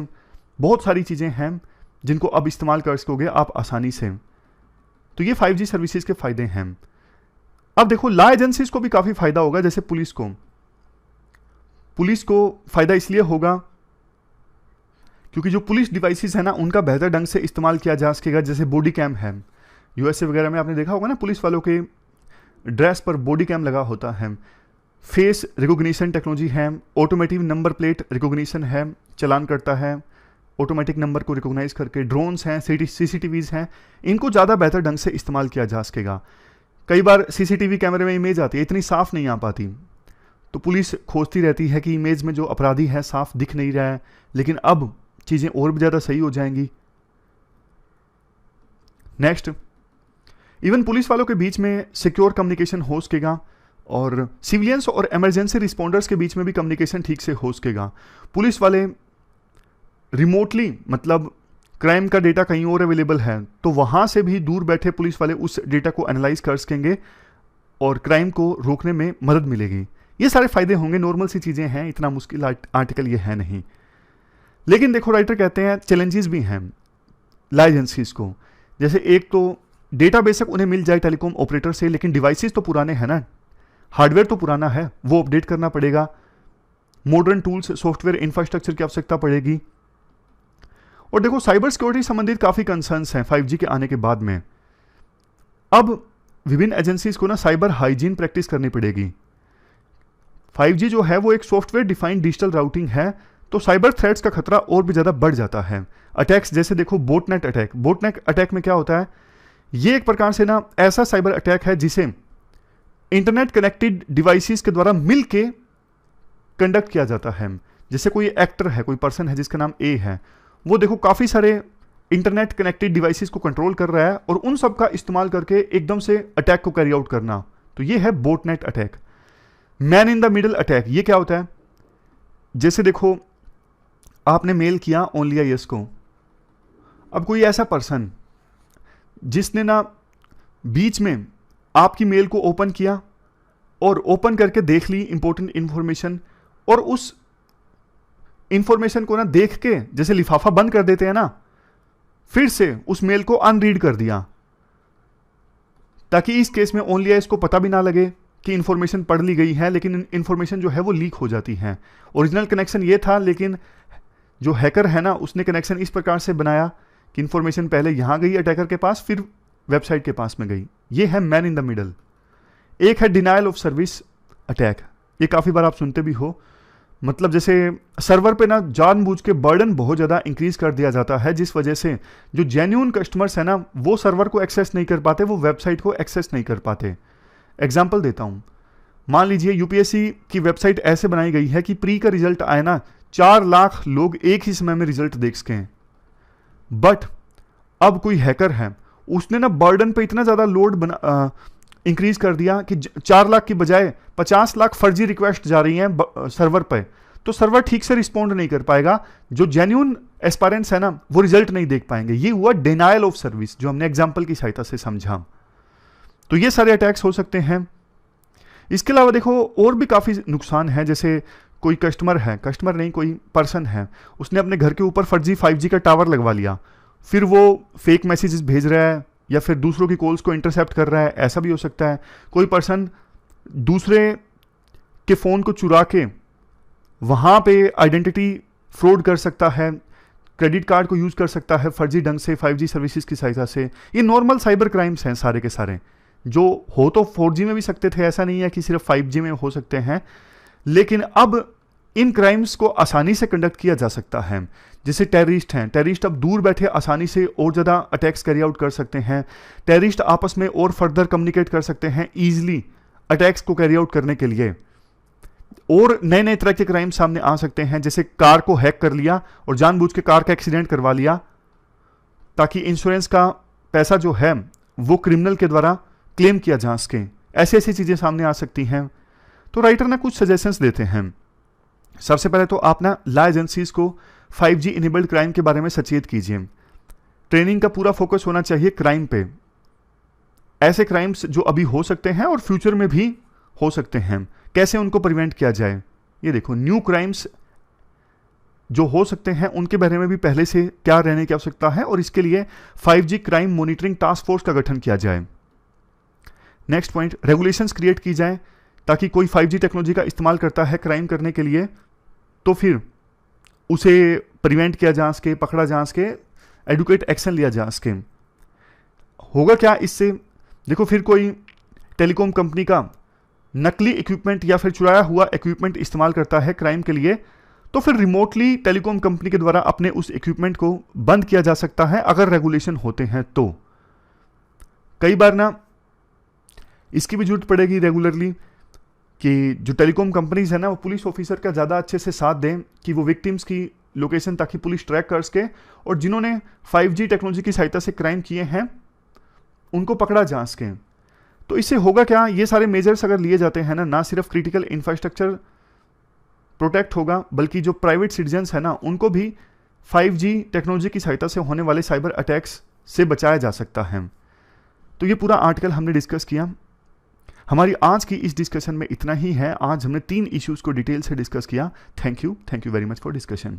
बहुत सारी चीज़ें हैं जिनको अब इस्तेमाल कर सकोगे आप आसानी से। तो ये 5G सर्विसेज के फ़ायदे हैं। अब देखो, लॉ एजेंसीज को भी काफ़ी फ़ायदा होगा। जैसे पुलिस को फ़ायदा इसलिए होगा क्योंकि जो पुलिस डिवाइसेस है ना, उनका बेहतर ढंग से इस्तेमाल किया जा सकेगा। जैसे बॉडी कैम है, USA वगैरह में आपने देखा होगा ना, पुलिस वालों के ड्रेस पर बॉडी कैम लगा होता है। फेस रिकॉग्निशन टेक्नोलॉजी है, ऑटोमेटिक नंबर प्लेट रिकॉग्निशन है, चालान करता है ऑटोमेटिक नंबर को रिकॉग्नाइज करके। ड्रोन्स हैं, CCTVs हैं, इनको ज़्यादा बेहतर ढंग से इस्तेमाल किया जा सकेगा। कई बार CCTV कैमरे में इमेज आती है, इतनी साफ नहीं आ पाती, तो पुलिस खोजती रहती है कि इमेज में जो अपराधी है साफ दिख नहीं रहा है, लेकिन अब चीज़ें और भी ज़्यादा सही हो जाएंगी। नेक्स्ट, इवन पुलिस वालों के बीच में सिक्योर कम्युनिकेशन हो सकेगा, और सिविलियंस और इमरजेंसी रिस्पॉन्डर्स के बीच में भी कम्युनिकेशन ठीक से हो सकेगा। पुलिस वाले रिमोटली, मतलब क्राइम का डेटा कहीं और अवेलेबल है, तो वहाँ से भी दूर बैठे पुलिस वाले उस डेटा को एनालाइज कर सकेंगे और क्राइम को रोकने में मदद मिलेगी। ये सारे फायदे होंगे, नॉर्मल सी चीज़ें हैं, इतना मुश्किल आर्टिकल ये है नहीं। लेकिन देखो, राइटर कहते हैं चैलेंजेस भी हैं लॉ एजेंसीज को। जैसे एक तो डेटा बेशक उन्हें मिल जाए टेलीकॉम ऑपरेटर से, लेकिन डिवाइसेस तो पुराने हैं ना, हार्डवेयर तो पुराना है, वो अपडेट करना पड़ेगा। मॉडर्न टूल्स, सॉफ्टवेयर इंफ्रास्ट्रक्चर की आवश्यकता पड़ेगी। और देखो, साइबर सिक्योरिटी संबंधित काफ़ी कंसर्न्स हैं 5G के आने के बाद में। अब विभिन्न एजेंसीज को ना साइबर हाइजीन प्रैक्टिस करनी पड़ेगी। 5G जो है वो एक सॉफ्टवेयर डिफाइंड डिजिटल राउटिंग है, तो साइबर थ्रेट्स का खतरा और भी ज़्यादा बढ़ जाता है। अटैक्स, जैसे देखो बोटनेट अटैक में क्या होता है, ये एक प्रकार से ना ऐसा साइबर अटैक है जिसे इंटरनेट कनेक्टेड डिवाइसेस के द्वारा मिलके कंडक्ट किया जाता है। जैसे कोई एक्टर है, कोई पर्सन है जिसका नाम ए है, वो देखो काफ़ी सारे इंटरनेट कनेक्टेड डिवाइसेस को कंट्रोल कर रहा है और उन सब का इस्तेमाल करके एकदम से अटैक को कैरी आउट करना, तो ये है botnet attack. Man in the middle attack, ये क्या होता है? जैसे देखो, आपने मेल किया OnlyIS को, अब कोई ऐसा पर्सन जिसने ना बीच में आपकी मेल को ओपन किया और ओपन करके देख ली इंपॉर्टेंट इंफॉर्मेशन, और उस इंफॉर्मेशन को ना देख के जैसे लिफाफा बंद कर देते हैं ना, फिर से उस मेल को अनरीड कर दिया, ताकि इस केस में OnlyIS को पता भी ना लगे कि इंफॉर्मेशन पढ़ ली गई है, लेकिन इंफॉर्मेशन जो है वो लीक हो जाती है। ओरिजिनल कनेक्शन ये था, लेकिन जो हैकर है ना, उसने कनेक्शन इस प्रकार से बनाया कि इंफॉर्मेशन पहले यहां गई अटैकर के पास, फिर वेबसाइट के पास में गई। ये है मैन इन द मिडल। एक है डिनायल ऑफ सर्विस अटैक, ये काफ़ी बार आप सुनते भी हो। मतलब जैसे सर्वर पे ना जानबूझ के बर्डन बहुत ज़्यादा इंक्रीज कर दिया जाता है, जिस वजह से जो जेन्युइन कस्टमर्स है ना वो सर्वर को एक्सेस नहीं कर पाते, वो वेबसाइट को एक्सेस नहीं कर पाते। एग्जाम्पल देता हूँ, मान लीजिए यूपीएससी की वेबसाइट ऐसे बनाई गई है कि प्री का रिजल्ट आए ना 4 लाख लोग एक ही समय में रिजल्ट देख सकें, बट अब कोई हैकर है, उसने ना बर्डन पे इतना ज़्यादा लोड बना इंक्रीज कर दिया कि 4 लाख की बजाय 50 लाख फर्जी रिक्वेस्ट जा रही हैं सर्वर पे, तो सर्वर ठीक से रिस्पॉन्ड नहीं कर पाएगा, जो जेन्युइन एस्पायरेंट्स है ना वो रिजल्ट नहीं देख पाएंगे। ये हुआ डिनायल ऑफ सर्विस, जो हमने एग्जाम्पल की सहायता से समझा। तो ये सारे अटैक्स हो सकते हैं। इसके अलावा देखो और भी काफ़ी नुकसान है, जैसे कोई कस्टमर है, कस्टमर नहीं कोई पर्सन है, उसने अपने घर के ऊपर फर्जी 5G का टावर लगवा लिया, फिर वो फेक मैसेजेस भेज रहा है या फिर दूसरों की कॉल्स को इंटरसेप्ट कर रहा है, ऐसा भी हो सकता है। कोई पर्सन दूसरे के फ़ोन को चुरा के वहाँ पे आइडेंटिटी फ्रॉड कर सकता है, क्रेडिट कार्ड को यूज़ कर सकता है फर्जी ढंग से 5G सर्विसेज की सहायता से। ये नॉर्मल साइबर क्राइम्स हैं सारे के सारे, जो हो तो 4G में भी सकते थे, ऐसा नहीं है कि सिर्फ 5G में हो सकते हैं, लेकिन अब इन क्राइम्स को आसानी से कंडक्ट किया जा सकता है। जैसे टेररिस्ट हैं, टेररिस्ट अब दूर बैठे आसानी से और ज़्यादा अटैक्स कैरी आउट कर सकते हैं, टेररिस्ट आपस में और फर्दर कम्युनिकेट कर सकते हैं ईजिली अटैक्स को कैरी आउट करने के लिए, और नए नए तरह के क्राइम सामने आ सकते हैं, जैसे कार को हैक कर लिया और जानबूझ के कार का एक्सीडेंट करवा लिया ताकि इंश्योरेंस का पैसा जो है वो क्रिमिनल के द्वारा क्लेम किया जा सके। ऐसी ऐसी चीज़ें सामने आ सकती हैं। तो राइटर ना कुछ सजेशंस देते हैं। सबसे पहले तो आप ना लॉ एजेंसीज को 5G इनेबल्ड क्राइम के बारे में सचेत कीजिए। ट्रेनिंग का पूरा फोकस होना चाहिए क्राइम पे, ऐसे क्राइम्स जो अभी हो सकते हैं और फ्यूचर में भी हो सकते हैं, कैसे उनको प्रिवेंट किया जाए। ये देखो, न्यू क्राइम्स जो हो सकते हैं उनके बारे में भी पहले से क्या रहने की आवश्यकता है, और इसके लिए 5G crime monitoring task force का गठन किया जाए। नेक्स्ट पॉइंट, रेगुलेशंस क्रिएट की जाए ताकि कोई 5G टेक्नोलॉजी का इस्तेमाल करता है क्राइम करने के लिए तो फिर उसे प्रिवेंट किया जा सके, पकड़ा जा सके, एडुकेट एक्शन लिया जा सके। होगा क्या इससे, देखो फिर कोई टेलीकॉम कंपनी का नकली इक्विपमेंट या फिर चुराया हुआ इक्विपमेंट इस्तेमाल करता है क्राइम के लिए, तो फिर रिमोटली टेलीकॉम कंपनी के द्वारा अपने उस इक्विपमेंट को बंद किया जा सकता है अगर रेगुलेशन होते हैं तो। कई बार ना इसकी भी जरूरत पड़ेगी रेगुलरली कि जो टेलीकॉम कंपनीज है ना वो पुलिस ऑफिसर का ज़्यादा अच्छे से साथ दें कि वो विक्टिम्स की लोकेशन ताकि पुलिस ट्रैक कर सके, और जिन्होंने 5G टेक्नोलॉजी की सहायता से क्राइम किए हैं उनको पकड़ा जा सके। तो इससे होगा क्या, ये सारे मेजर्स अगर लिए जाते हैं ना सिर्फ क्रिटिकल इंफ्रास्ट्रक्चर प्रोटेक्ट होगा बल्कि जो प्राइवेट सिटीजन्स है ना उनको भी 5G टेक्नोलॉजी की सहायता से होने वाले साइबर अटैक्स से बचाया जा सकता है। तो ये पूरा आर्टिकल हमने डिस्कस किया। हमारी आज की इस डिस्कशन में इतना ही है। आज हमने 3 इश्यूज को डिटेल से डिस्कस किया। Thank you very much for discussion.